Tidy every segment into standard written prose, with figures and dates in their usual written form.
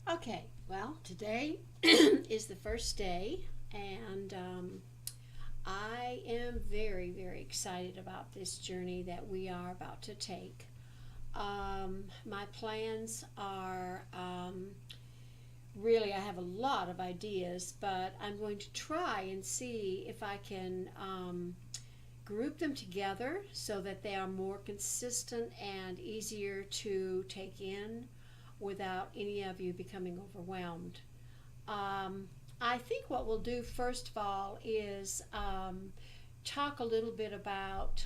Okay, well, today is the first day, and I am very, very excited about this journey that we are about to take. My plans are really, I have a lot of ideas, but I'm going to try and see if I can group them together so that they are more consistent and easier to take in without any of you becoming overwhelmed. Um, I think what we'll do first of all is talk a little bit about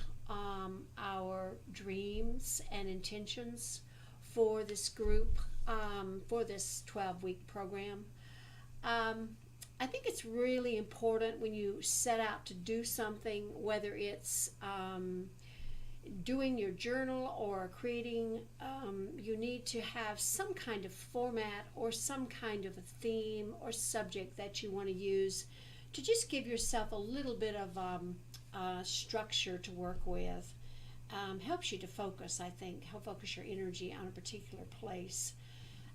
our dreams and intentions for this group, for this 12-week program. Um, I think it's really important when you set out to do something, whether it's doing your journal or creating, you need to have some kind of format or some kind of a theme or subject that you want to use to just give yourself a little bit of structure to work with. Helps you to focus, I think, help focus your energy on a particular place.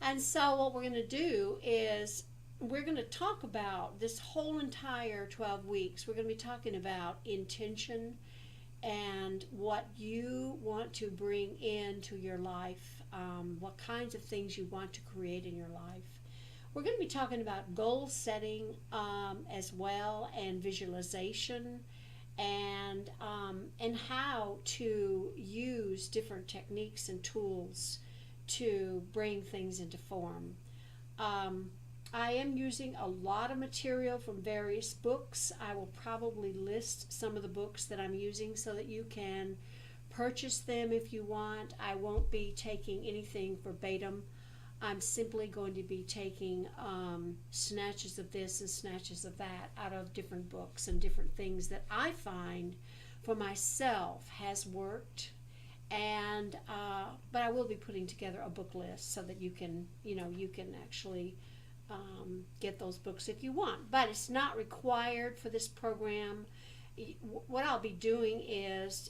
And so, what we're going to do is we're going to talk about this whole entire 12 weeks. We're going to be talking about intention and what you want to bring into your life, what kinds of things you want to create in your life. We're going to be talking about goal setting as well, and visualization, and how to use different techniques and tools to bring things into form. Um, I am using a lot of material from various books. I will probably list some of the books that I'm using so that you can purchase them if you want. I won't be taking anything verbatim. I'm simply going to be taking snatches of this and snatches of that out of different books and different things that I find for myself has worked. And but I will be putting together a book list so that you can actually get those books if you want. But it's not required for this program. What I'll be doing is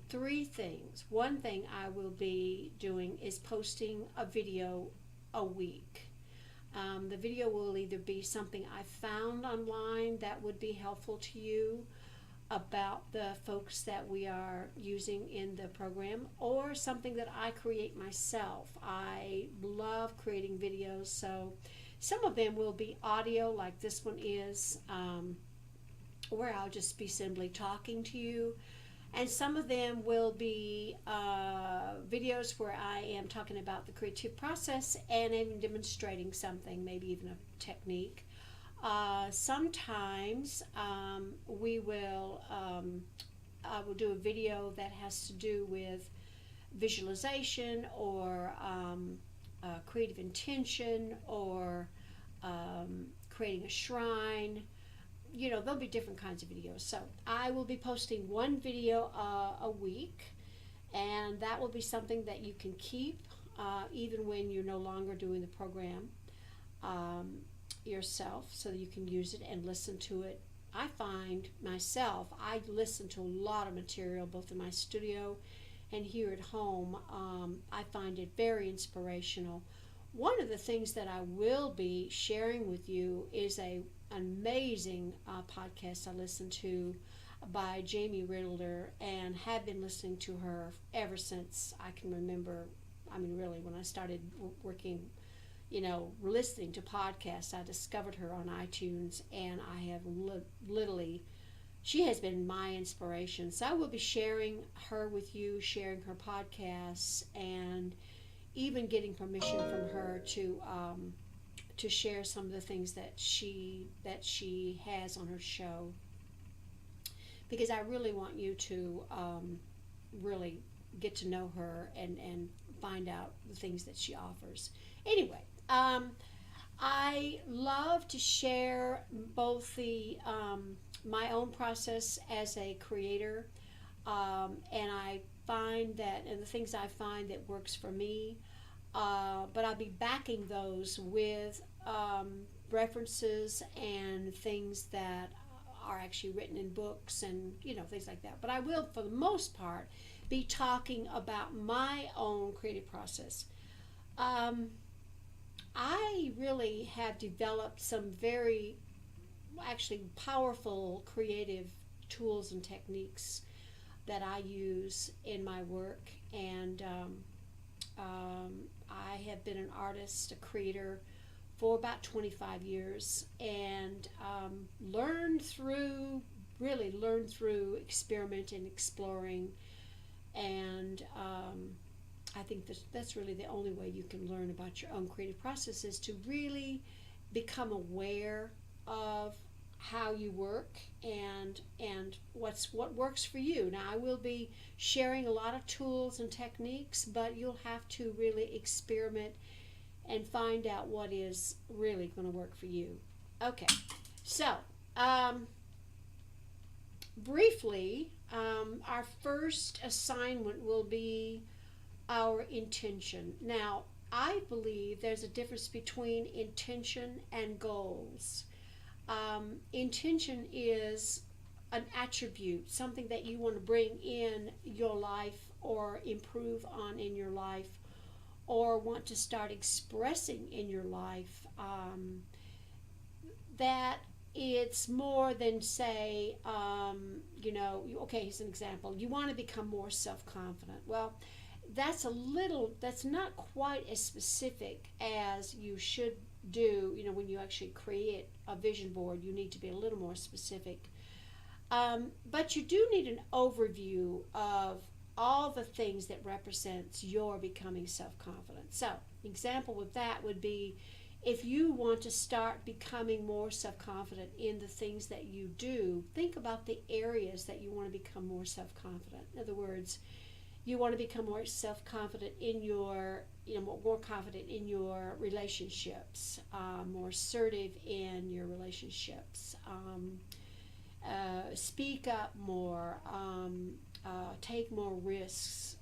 three things. One thing I will be doing is posting a video a week. The video will either be something I found online that would be helpful to you about the folks that we are using in the program, or something that I create myself. I love creating videos, so some of them will be audio, like this one is, where I'll just be simply talking to you. And some of them will be videos where I am talking about the creative process and even demonstrating something, maybe even a technique. Sometimes I will do a video that has to do with visualization or creative intention or creating a shrine. There'll be different kinds of videos. So I will be posting one video a week, and that will be something that you can keep even when you're no longer doing the program yourself, so that you can use it and listen to it. I find myself, I listen to a lot of material both in my studio and here at home. I find it very inspirational. One of the things that I will be sharing with you is an amazing podcast I listen to by Jamie Riddler, and have been listening to her ever since I can remember. I mean, really, when I started working, listening to podcasts, I discovered her on iTunes, and I have literally, she has been my inspiration. So I will be sharing her with you, sharing her podcasts, and even getting permission from her to share some of the things that she has on her show, because I really want you to really get to know her and find out the things that she offers. Anyway, I love to share both the my own process as a creator, and I find that, and the things I find that works for me. But I'll be backing those with references and things that are actually written in books and things like that. But I will, for the most part, be talking about my own creative process. I I really have developed some very actually powerful creative tools and techniques that I use in my work. And I have been an artist, a creator for about 25 years, and learned through experimenting, exploring, and I think that's really the only way you can learn about your own creative process, is to really become aware of how you work and what works for you. Now, I will be sharing a lot of tools and techniques, but you'll have to really experiment and find out what is really going to work for you. Okay, so briefly, our first assignment will be our intention. Now, I believe there's a difference between intention and goals. Intention is an attribute, something that you want to bring in your life or improve on in your life or want to start expressing in your life. That it's more than, say, okay, here's an example. You want to become more self-confident. Well, that's not quite as specific as you should do. When you actually create a vision board, you need to be a little more specific. But you do need an overview of all the things that represents your becoming self-confident. So, example with that would be, if you want to start becoming more self-confident in the things that you do, think about the areas that you want to become more self-confident. In other words, you want to become more self-confident in your, more confident in your relationships, more assertive in your relationships, speak up more, take more risks.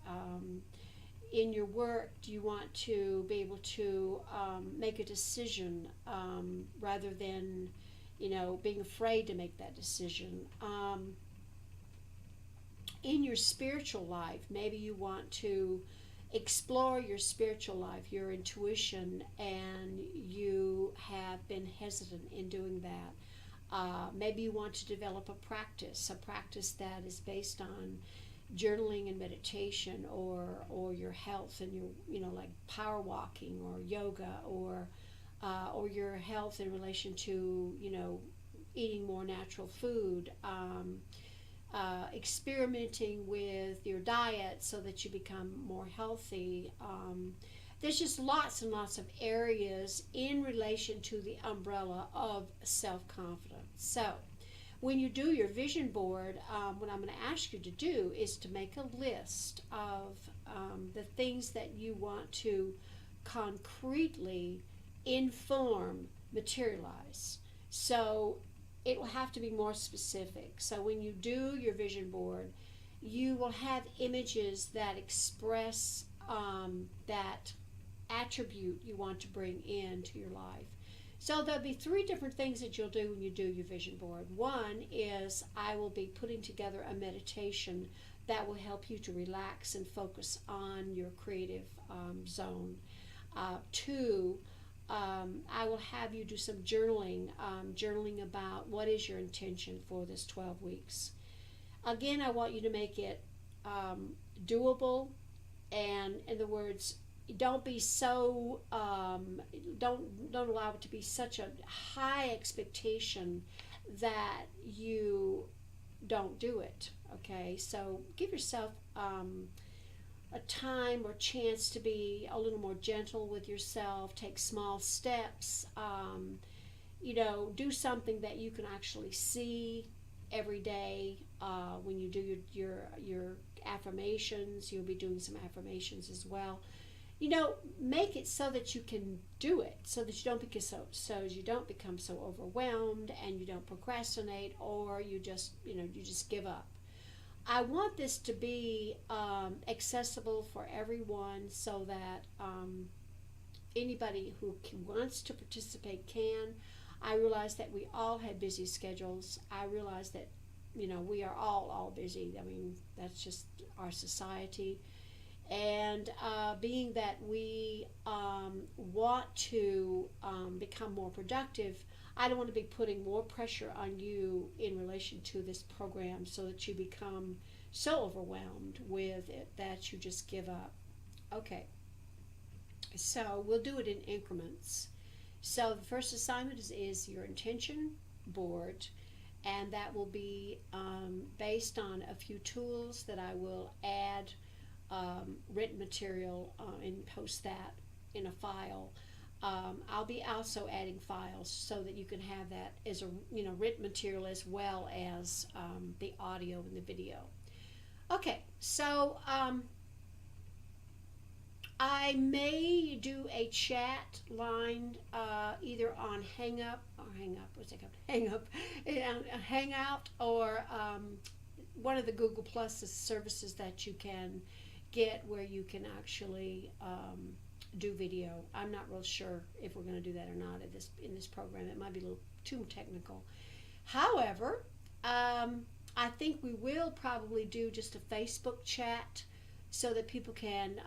In your work, do you want to be able to make a decision rather than, being afraid to make that decision? In your spiritual life, maybe you want to explore your spiritual life, your intuition, and you have been hesitant in doing that. Maybe you want to develop a practice that is based on journaling and meditation, or your health and your like power walking or yoga, or your health in relation to eating more natural food. Experimenting with your diet so that you become more healthy. There's just lots and lots of areas in relation to the umbrella of self-confidence. So when you do your vision board, what I'm going to ask you to do is to make a list of the things that you want to concretely inform, materialize. So it will have to be more specific. So when you do your vision board, you will have images that express that attribute you want to bring into your life. So there'll be 3 different things that you'll do when you do your vision board. One is, I will be putting together a meditation that will help you to relax and focus on your creative zone. 2, I will have you do some journaling, journaling about what is your intention for this 12 weeks. Again, I want you to make it doable, and in other words, don't be so don't allow it to be such a high expectation that you don't do it. Okay, so give yourself a time or chance to be a little more gentle with yourself. Take small steps. Do something that you can actually see every day. When you do your affirmations, you'll be doing some affirmations as well. Make it so that you can do it, so that you don't become so overwhelmed, and you don't procrastinate, or you just give up. I want this to be accessible for everyone, so that anybody who wants to participate can. I realize that we all have busy schedules. I realize that we are all busy. I mean, that's just our society. And being that we want to become more productive, I don't want to be putting more pressure on you in relation to this program so that you become so overwhelmed with it that you just give up. Okay, so we'll do it in increments. So the first assignment is your intention board, and that will be based on a few tools that I will add written material and post that in a file. I'll be also adding files so that you can have that as a written material as well as the audio and the video. Okay, so I may do a chat line either on what's it called? Hangout, or one of the Google Plus services that you can get where you can actually do video. I'm not real sure if we're going to do that or not in this program. It might be a little too technical. However, I think we will probably do just a Facebook chat so that people can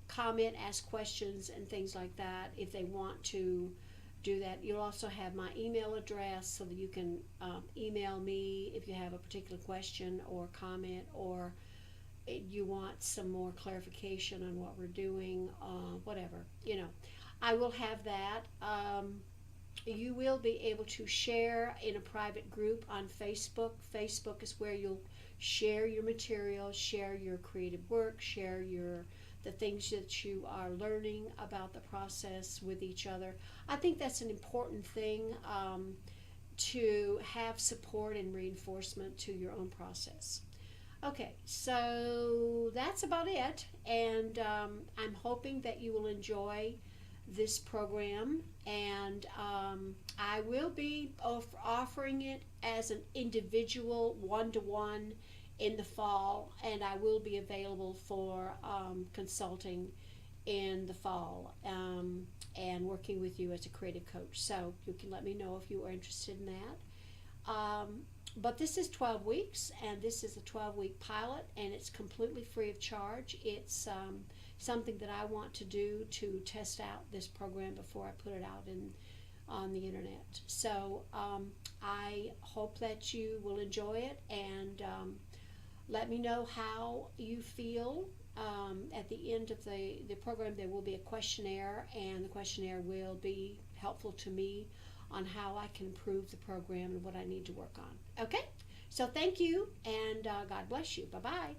comment, ask questions, and things like that if they want to do that. You'll also have my email address so that you can email me if you have a particular question or comment, or you want some more clarification on what we're doing, whatever. I will have that. You will be able to share in a private group on Facebook. Facebook is where you'll share your material, share your creative work, share the things that you are learning about the process with each other. I think that's an important thing, to have support and reinforcement to your own process. Okay, so that's about it, and I'm hoping that you will enjoy this program, and I will be offering it as an individual one-to-one in the fall, and I will be available for consulting in the fall, and working with you as a creative coach. So you can let me know if you are interested in that. But this is 12 weeks, and this is a 12-week pilot, and it's completely free of charge. It's something that I want to do to test out this program before I put it out on the internet. So I hope that you will enjoy it, and let me know how you feel. At the end of the program, there will be a questionnaire, and the questionnaire will be helpful to me on how I can improve the program and what I need to work on. Okay? So thank you, and God bless you. Bye-bye.